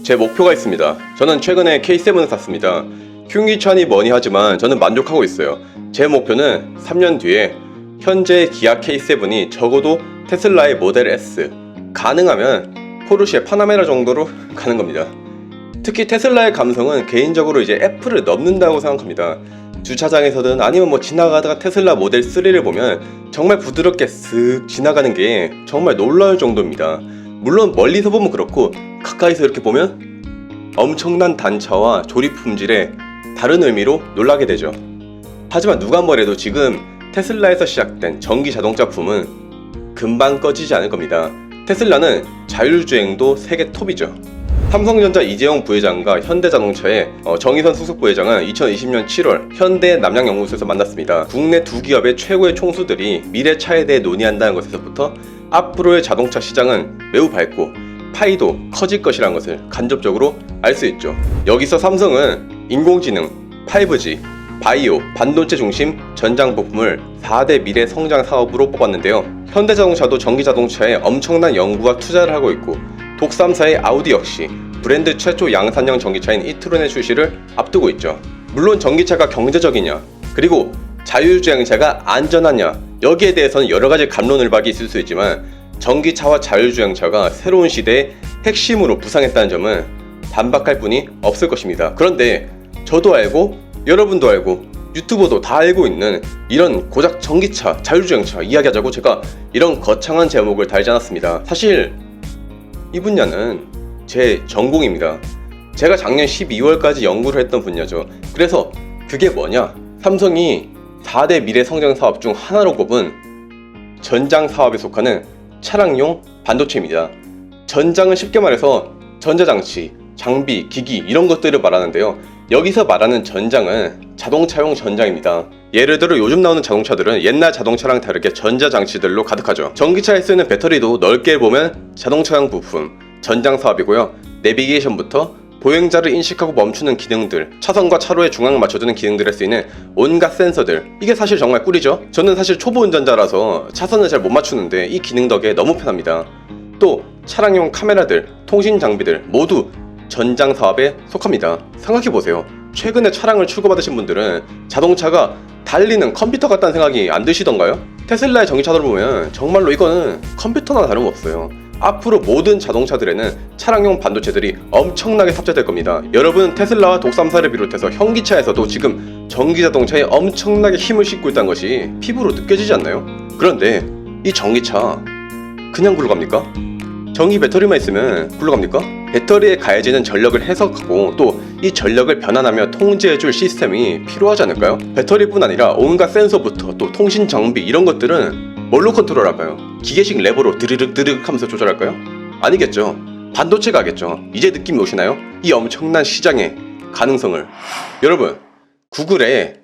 제 목표가 있습니다. 저는 최근에 K7을 샀습니다. 흉기차니 뭐니 하지만 저는 만족하고 있어요. 제 목표는 3년 뒤에 현재 기아 K7이 적어도 테슬라의 모델 S, 가능하면 포르쉐 파나메라 정도로 가는 겁니다. 특히 테슬라의 감성은 개인적으로 이제 애플을 넘는다고 생각합니다. 주차장에서든 아니면 뭐 지나가다가 테슬라 모델 3를 보면 정말 부드럽게 쓱 지나가는 게 정말 놀라울 정도입니다. 물론 멀리서 보면 그렇고 가까이서 이렇게 보면 엄청난 단차와 조립 품질에 다른 의미로 놀라게 되죠. 하지만 누가 뭐래도 지금 테슬라에서 시작된 전기 자동차 붐은 금방 꺼지지 않을 겁니다. 테슬라는 자율주행도 세계 톱이죠. 삼성전자 이재용 부회장과 현대자동차의 정의선 수석 부회장은 2020년 7월 현대 남양연구소에서 만났습니다. 국내 두 기업의 최고의 총수들이 미래 차에 대해 논의한다는 것에서부터 앞으로의 자동차 시장은 매우 밝고 파이도 커질 것이라는 것을 간접적으로 알 수 있죠. 여기서 삼성은 인공지능, 5G, 바이오, 반도체 중심 전장 부품을 4대 미래 성장 사업으로 뽑았는데요. 현대자동차도 전기자동차에 엄청난 연구와 투자를 하고 있고 독삼사의 아우디 역시 브랜드 최초 양산형 전기차인 이트론의 출시를 앞두고 있죠. 물론 전기차가 경제적이냐, 그리고 자율주행차가 안전하냐, 여기에 대해서는 여러가지 갑론을박이 있을 수 있지만 전기차와 자율주행차가 새로운 시대의 핵심으로 부상했다는 점은 반박할 분이 없을 것입니다. 그런데 저도 알고 여러분도 알고 유튜버도 다 알고 있는 이런 고작 전기차, 자율주행차 이야기하자고 제가 이런 거창한 제목을 달지 않았습니다. 사실 이 분야는 제 전공입니다. 제가 작년 12월까지 연구를 했던 분야죠. 그래서 그게 뭐냐? 삼성이 4대 미래 성장 사업 중 하나로 꼽은 전장 사업에 속하는 차량용 반도체입니다. 전장은 쉽게 말해서 전자장치, 장비, 기기 이런 것들을 말하는데요. 여기서 말하는 전장은 자동차용 전장입니다. 예를 들어 요즘 나오는 자동차들은 옛날 자동차랑 다르게 전자장치들로 가득하죠. 전기차에 쓰는 배터리도 넓게 보면 자동차용 부품, 전장 사업이고요. 내비게이션부터 보행자를 인식하고 멈추는 기능들, 차선과 차로의 중앙을 맞춰주는 기능들에 쓰이는 온갖 센서들, 이게 사실 정말 꿀이죠. 저는 사실 초보 운전자라서 차선을 잘 못 맞추는데 이 기능 덕에 너무 편합니다. 또 차량용 카메라들, 통신 장비들 모두 전장 사업에 속합니다. 생각해보세요. 최근에 차량을 출고받으신 분들은 자동차가 달리는 컴퓨터 같다는 생각이 안 드시던가요? 테슬라의 전기차들을 보면 정말로 이거는 컴퓨터나 다름없어요. 앞으로 모든 자동차들에는 차량용 반도체들이 엄청나게 탑재될 겁니다. 여러분, 테슬라와 독삼사를 비롯해서 현기차에서도 지금 전기자동차에 엄청나게 힘을 싣고 있다는 것이 피부로 느껴지지 않나요? 그런데 이 전기차 그냥 굴러갑니까? 전기 배터리만 있으면 굴러갑니까? 배터리에 가해지는 전력을 해석하고 또 이 전력을 변환하며 통제해줄 시스템이 필요하지 않을까요? 배터리뿐 아니라 온갖 센서부터 또 통신 장비 이런 것들은 뭘로 컨트롤할까요? 기계식 레버로 드르륵 드르륵 하면서 조절할까요? 아니겠죠. 반도체가 하겠죠. 이제 느낌이 오시나요? 이 엄청난 시장의 가능성을. 여러분, 구글에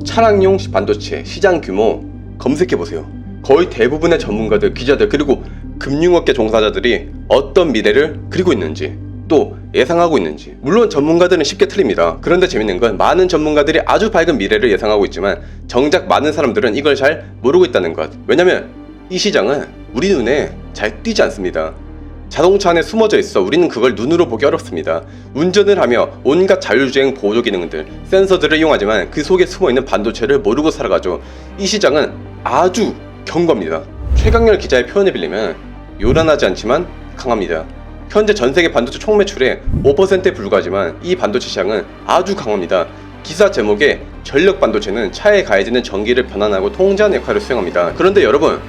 차량용 반도체 시장 규모 검색해보세요. 거의 대부분의 전문가들, 기자들, 그리고 금융업계 종사자들이 어떤 미래를 그리고 있는지 또 예상하고 있는지. 물론 전문가들은 쉽게 틀립니다. 그런데 재밌는 건 많은 전문가들이 아주 밝은 미래를 예상하고 있지만 정작 많은 사람들은 이걸 잘 모르고 있다는 것. 왜냐면 이 시장은 우리 눈에 잘 띄지 않습니다. 자동차 안에 숨어져 있어 우리는 그걸 눈으로 보기 어렵습니다. 운전을 하며 온갖 자율주행 보조 기능들, 센서들을 이용하지만 그 속에 숨어있는 반도체를 모르고 살아가죠. 이 시장은 아주 견고합니다. 최강렬 기자의 표현을 빌리면 요란하지 않지만 강합니다. 현재 전세계 반도체 총매출의 5%에 불과하지만 이 반도체 시장은 아주 강합니다. 기사 제목에 전력 반도체는 차에 가해지는 전기를 변환하고 통제하는 역할을 수행합니다. 그런데 여러분,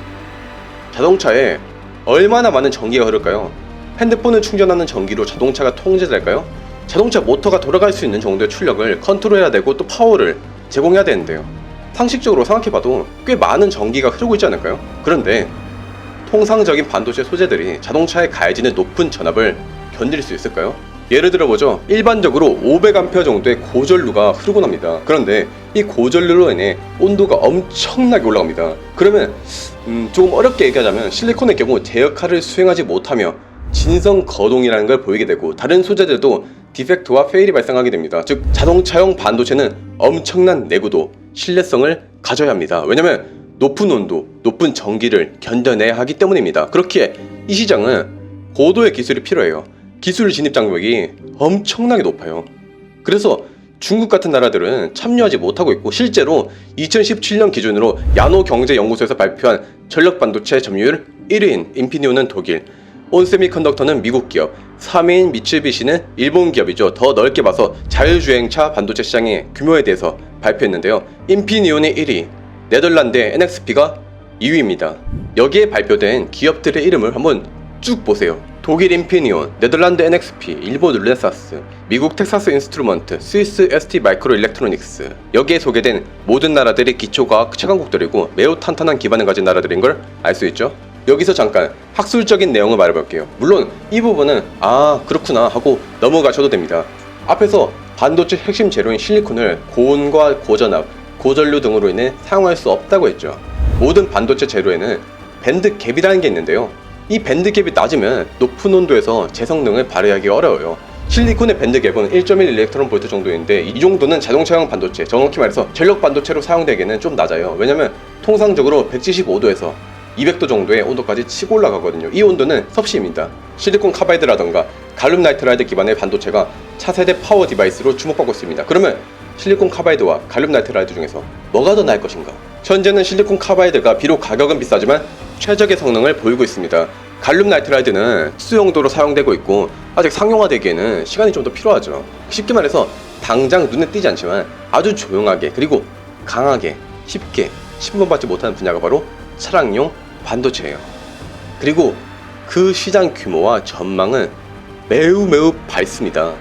자동차에 얼마나 많은 전기가 흐를까요? 핸드폰을 충전하는 전기로 자동차가 통제될까요? 자동차 모터가 돌아갈 수 있는 정도의 출력을 컨트롤해야 되고 또 파워를 제공해야 되는데요. 상식적으로 생각해봐도 꽤 많은 전기가 흐르고 있지 않을까요? 그런데 통상적인 반도체 소재들이 자동차에 가해지는 높은 전압을 견딜 수 있을까요? 예를 들어보죠. 일반적으로 500A 정도의 고전류가 흐르고 납니다. 그런데 이 고전류로 인해 온도가 엄청나게 올라갑니다. 그러면 조금 어렵게 얘기하자면 실리콘의 경우 제 역할을 수행하지 못하며 진성 거동이라는 걸 보이게 되고 다른 소재들도 디펙트와 페일이 발생하게 됩니다. 즉 자동차용 반도체는 엄청난 내구도, 신뢰성을 가져야 합니다. 왜냐면 높은 온도, 높은 전기를 견뎌내야 하기 때문입니다. 그렇기에 이 시장은 고도의 기술이 필요해요. 기술 진입 장벽이 엄청나게 높아요. 그래서 중국 같은 나라들은 참여하지 못하고 있고, 실제로 2017년 기준으로 야노경제연구소에서 발표한 전력 반도체 점유율 1위인 인피니온은 독일, 온세미컨덕터는 미국 기업, 3위인 미쯔비시는 일본 기업이죠. 더 넓게 봐서 자율주행차 반도체 시장의 규모에 대해서 발표했는데요. 인피니온이 1위, 네덜란드의 NXP가 2위입니다. 여기에 발표된 기업들의 이름을 한번 쭉 보세요. 독일 인피니온, 네덜란드 NXP, 일본 르네사스, 미국 텍사스 인스트루먼트, 스위스 ST 마이크로 일렉트로닉스. 여기에 소개된 모든 나라들이 기초과학 최강국들이고 매우 탄탄한 기반을 가진 나라들인 걸 알 수 있죠. 여기서 잠깐 학술적인 내용을 말해볼게요. 물론 이 부분은 그렇구나 하고 넘어가셔도 됩니다. 앞에서 반도체 핵심 재료인 실리콘을 고온과 고전압, 고전류 등으로 인해 사용할 수 없다고 했죠. 모든 반도체 재료에는 밴드 갭이라는 게 있는데요. 이 밴드 갭이 낮으면 높은 온도에서 제 성능을 발휘하기 어려워요. 실리콘의 밴드 갭은 1.1 일렉트론 볼트 정도인데, 이 정도는 자동차용 반도체, 정확히 말해서 전력 반도체로 사용되기에는 좀 낮아요. 왜냐면 통상적으로 175도에서 200도 정도의 온도까지 치고 올라가거든요. 이 온도는 섭씨입니다. 실리콘 카바이드라던가 갈륨 나이트라이드 기반의 반도체가 차세대 파워 디바이스로 주목받고 있습니다. 그러면 실리콘 카바이드와 갈륨 나이트라이드 중에서 뭐가 더 나을 것인가? 현재는 실리콘 카바이드가 비록 가격은 비싸지만 최적의 성능을 보이고 있습니다. 갈륨 나이트라이드는 특수용도로 사용되고 있고 아직 상용화되기에는 시간이 좀 더 필요하죠. 쉽게 말해서 당장 눈에 띄지 않지만 아주 조용하게, 그리고 강하게, 쉽게 침범받지 못하는 분야가 바로 차량용 반도체예요. 그리고 그 시장 규모와 전망은 매우 밝습니다.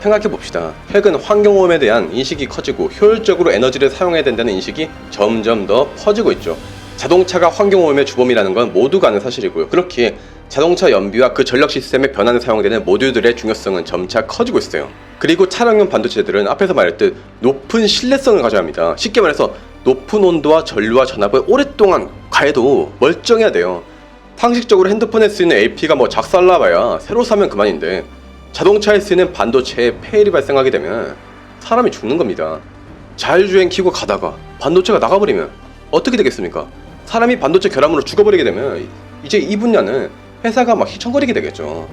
생각해봅시다. 최근 환경오염에 대한 인식이 커지고 효율적으로 에너지를 사용해야 된다는 인식이 점점 더 퍼지고 있죠. 자동차가 환경오염의 주범이라는 건 모두가 아는 사실이고요. 그렇기에 자동차 연비와 그 전력 시스템의 변환에 사용되는 모듈들의 중요성은 점차 커지고 있어요. 그리고 차량용 반도체들은 앞에서 말했듯 높은 신뢰성을 가져야 합니다. 쉽게 말해서 높은 온도와 전류와 전압을 오랫동안 가해도 멀쩡해야 돼요. 상식적으로 핸드폰에 쓰이는 LP가 작살나봐야 새로 사면 그만인데, 자동차에 쓰이는 반도체에 폐일이 발생하게 되면 사람이 죽는 겁니다. 자율주행 키고 가다가 반도체가 나가버리면 어떻게 되겠습니까? 사람이 반도체 결함으로 죽어버리게 되면 이제 이 분야는 회사가 휘청거리게 되겠죠.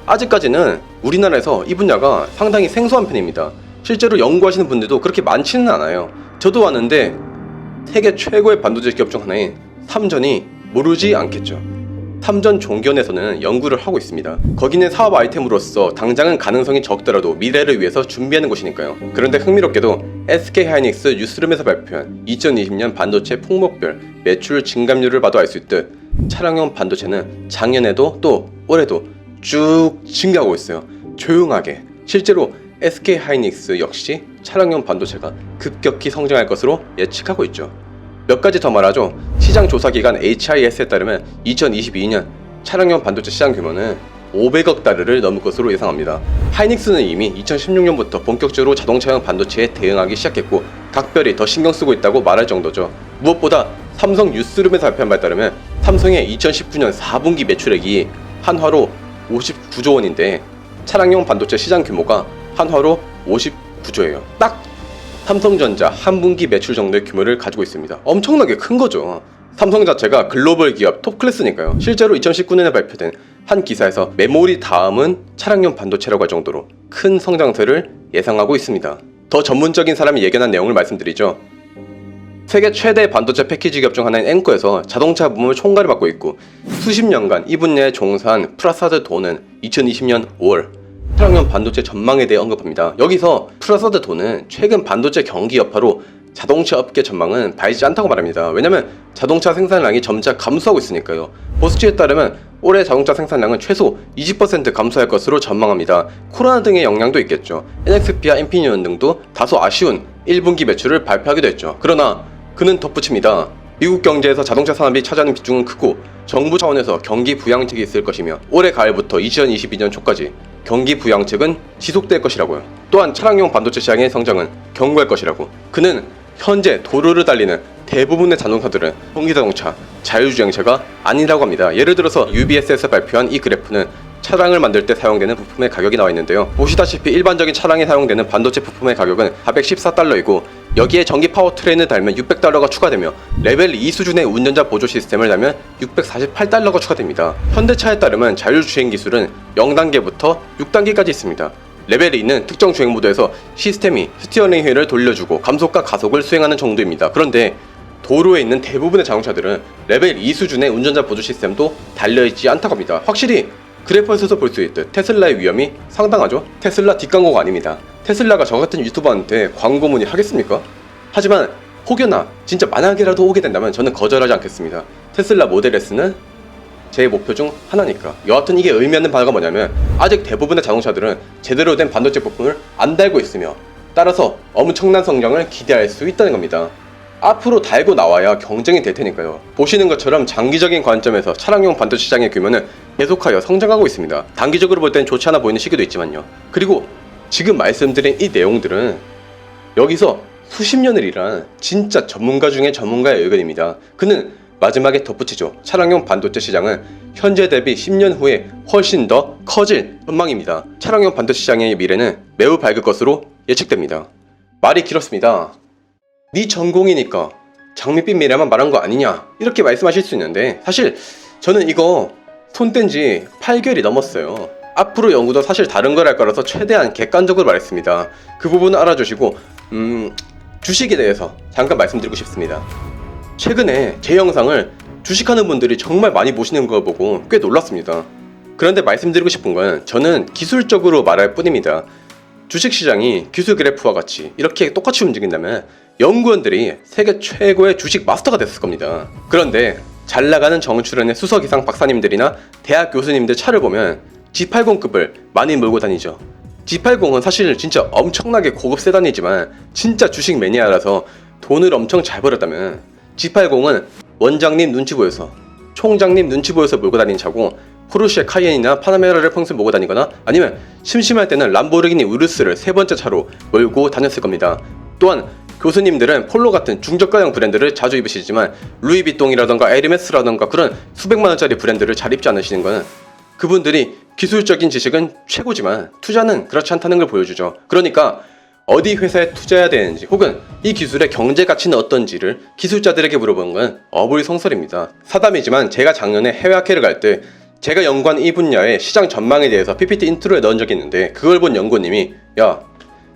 아직까지는 우리나라에서 이 분야가 상당히 생소한 편입니다. 실제로 연구하시는 분들도 그렇게 많지는 않아요. 저도 아는데 세계 최고의 반도체 기업 중 하나인 삼전이 모르지 않겠죠. 삼전 종견에서는 연구를 하고 있습니다. 거기는 사업 아이템으로서 당장은 가능성이 적더라도 미래를 위해서 준비하는 곳이니까요. 그런데 흥미롭게도 SK하이닉스 뉴스룸에서 발표한 2020년 반도체 품목별 매출 증감률을 봐도 알 수 있듯 차량용 반도체는 작년에도 또 올해도 쭉 증가하고 있어요. 조용하게. 실제로 SK하이닉스 역시 차량용 반도체가 급격히 성장할 것으로 예측하고 있죠. 몇 가지 더 말하죠. 시장 조사기관 HIS에 따르면 2022년 차량용 반도체 시장 규모는 500억 달러를 넘을 것으로 예상합니다. 하이닉스는 이미 2016년부터 본격적으로 자동차용 반도체에 대응하기 시작했고 각별히 더 신경 쓰고 있다고 말할 정도죠. 무엇보다 삼성 뉴스룸에서 발표한 바에 따르면 삼성의 2019년 4분기 매출액이 한화로 59조 원인데 차량용 반도체 시장 규모가 한화로 59조예요. 딱 삼성전자 한 분기 매출 정도의 규모를 가지고 있습니다. 엄청나게 큰 거죠. 삼성 자체가 글로벌 기업 톱 클래스니까요. 실제로 2019년에 발표된 한 기사에서 메모리 다음은 차량용 반도체라고 할 정도로 큰 성장세를 예상하고 있습니다. 더 전문적인 사람이 예견한 내용을 말씀드리죠. 세계 최대 반도체 패키지 기업 중 하나인 앵커에서 자동차 부문을 총괄을 맡고 있고 수십 년간 이 분야에 종사한 프라사드 도는 2020년 5월 차량용 반도체 전망에 대해 언급합니다. 여기서 프라사드 도는 최근 반도체 경기 여파로 자동차 업계 전망은 밝지 않다고 말합니다. 왜냐면 자동차 생산량이 점차 감소하고 있으니까요. 보스치에 따르면 올해 자동차 생산량은 최소 20% 감소할 것으로 전망합니다. 코로나 등의 영향도 있겠죠. NXP와 인피니온 등도 다소 아쉬운 1분기 매출을 발표하기도 했죠. 그러나 그는 덧붙입니다. 미국 경제에서 자동차 산업이 차지하는 비중은 크고 정부 차원에서 경기 부양책이 있을 것이며 올해 가을부터 2022년 초까지 경기 부양책은 지속될 것이라고요. 또한 차량용 반도체 시장의 성장은 견고할 것이라고. 그는 현재 도로를 달리는 대부분의 자동차들은 전기자동차, 자율주행차가 아니라고 합니다. 예를 들어서 UBS에서 발표한 이 그래프는 차량을 만들 때 사용되는 부품의 가격이 나와 있는데요. 보시다시피 일반적인 차량에 사용되는 반도체 부품의 가격은 414달러이고 여기에 전기 파워트레인을 달면 $600가 추가되며 레벨 2 수준의 운전자 보조 시스템을 달면 $648가 추가됩니다. 현대차에 따르면 자율주행 기술은 0단계부터 6단계까지 있습니다. 레벨 2는 특정 주행 모드에서 시스템이 스티어링 휠을 돌려주고 감속과 가속을 수행하는 정도입니다. 그런데 도로에 있는 대부분의 자동차들은 레벨 2 수준의 운전자 보조 시스템도 달려있지 않다고 합니다. 확실히 그래프에서도 볼 수 있듯 테슬라의 위험이 상당하죠. 테슬라 뒷광고가 아닙니다. 테슬라가 저 같은 유튜버한테 광고 문의 하겠습니까? 하지만 혹여나 진짜 만약에라도 오게 된다면 저는 거절하지 않겠습니다. 테슬라 모델 S는 제 목표 중 하나니까. 여하튼 이게 의미하는 바가 뭐냐면 아직 대부분의 자동차들은 제대로 된 반도체 부품을 안 달고 있으며 따라서 엄청난 성장을 기대할 수 있다는 겁니다. 앞으로 달고 나와야 경쟁이 될 테니까요. 보시는 것처럼 장기적인 관점에서 차량용 반도체 시장의 규모는 계속하여 성장하고 있습니다. 단기적으로 볼 땐 좋지 않아 보이는 시기도 있지만요. 그리고 지금 말씀드린 이 내용들은 여기서 수십 년을 일한 진짜 전문가 중에 전문가의 의견입니다. 그는 마지막에 덧붙이죠. 차량용 반도체 시장은 현재 대비 10년 후에 훨씬 더 커질 전망입니다. 차량용 반도체 시장의 미래는 매우 밝을 것으로 예측됩니다. 말이 길었습니다. 네 전공이니까 장밋빛 미래만 말한 거 아니냐 이렇게 말씀하실 수 있는데 사실 저는 이거 손뗀 지 8개월이 넘었어요. 앞으로 연구도 사실 다른 걸 할 거라서 최대한 객관적으로 말했습니다. 그 부분은 알아주시고 주식에 대해서 잠깐 말씀드리고 싶습니다. 최근에 제 영상을 주식하는 분들이 정말 많이 보시는 거 보고 꽤 놀랐습니다. 그런데 말씀드리고 싶은 건 저는 기술적으로 말할 뿐입니다. 주식시장이 기술 그래프와 같이 이렇게 똑같이 움직인다면 연구원들이 세계 최고의 주식 마스터가 됐을 겁니다. 그런데 잘 나가는 정출연의 수석 이상 박사님들이나 대학 교수님들 차를 보면 G80급을 많이 몰고 다니죠. G80은 사실 진짜 엄청나게 고급 세단이지만 진짜 주식 매니아라서 돈을 엄청 잘 벌었다면 G80은 원장님 눈치 보여서 총장님 눈치 보여서 몰고 다니는 차고 포르쉐 카이엔이나 파나메라를 평소 몰고 다니거나 아니면 심심할 때는 람보르기니 우르스를 세 번째 차로 몰고 다녔을 겁니다. 또한 교수님들은 폴로 같은 중저가형 브랜드를 자주 입으시지만 루이비통이라던가 에르메스라던가 그런 수백만원짜리 브랜드를 잘 입지 않으시는 것은 그분들이 기술적인 지식은 최고지만 투자는 그렇지 않다는 걸 보여주죠. 그러니까 어디 회사에 투자해야 되는지 혹은 이 기술의 경제 가치는 어떤지를 기술자들에게 물어보는 건 어불성설입니다. 사담이지만 제가 작년에 해외 학회를 갈 때 제가 연구한 이 분야의 시장 전망에 대해서 PPT 인트로에 넣은 적이 있는데 그걸 본 연구원님이 야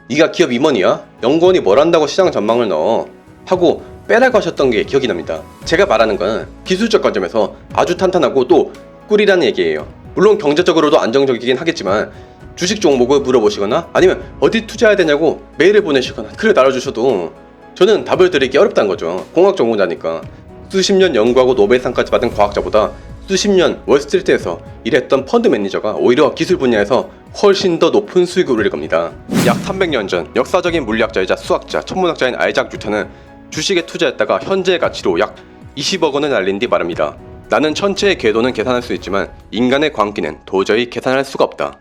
네가 기업 임원이야? 연구원이 뭘 한다고 시장 전망을 넣어? 하고 빼라고 하셨던 게 기억이 납니다. 제가 말하는 건 기술적 관점에서 아주 탄탄하고 또 꿀이라는 얘기예요. 물론 경제적으로도 안정적이긴 하겠지만 주식 종목을 물어보시거나 아니면 어디 투자해야 되냐고 메일을 보내시거나 글을 달아주셔도 저는 답을 드리기 어렵다는 거죠. 공학 전공자니까. 수십 년 연구하고 노벨상까지 받은 과학자보다 수십 년 월스트리트에서 일했던 펀드 매니저가 오히려 기술 분야에서 훨씬 더 높은 수익을 올릴 겁니다. 약 300년 전 역사적인 물리학자이자 수학자, 천문학자인 아이작 뉴턴은 주식에 투자했다가 현재의 가치로 약 20억 원을 날린 뒤 말합니다. 나는 천체의 궤도는 계산할 수 있지만 인간의 광기는 도저히 계산할 수가 없다.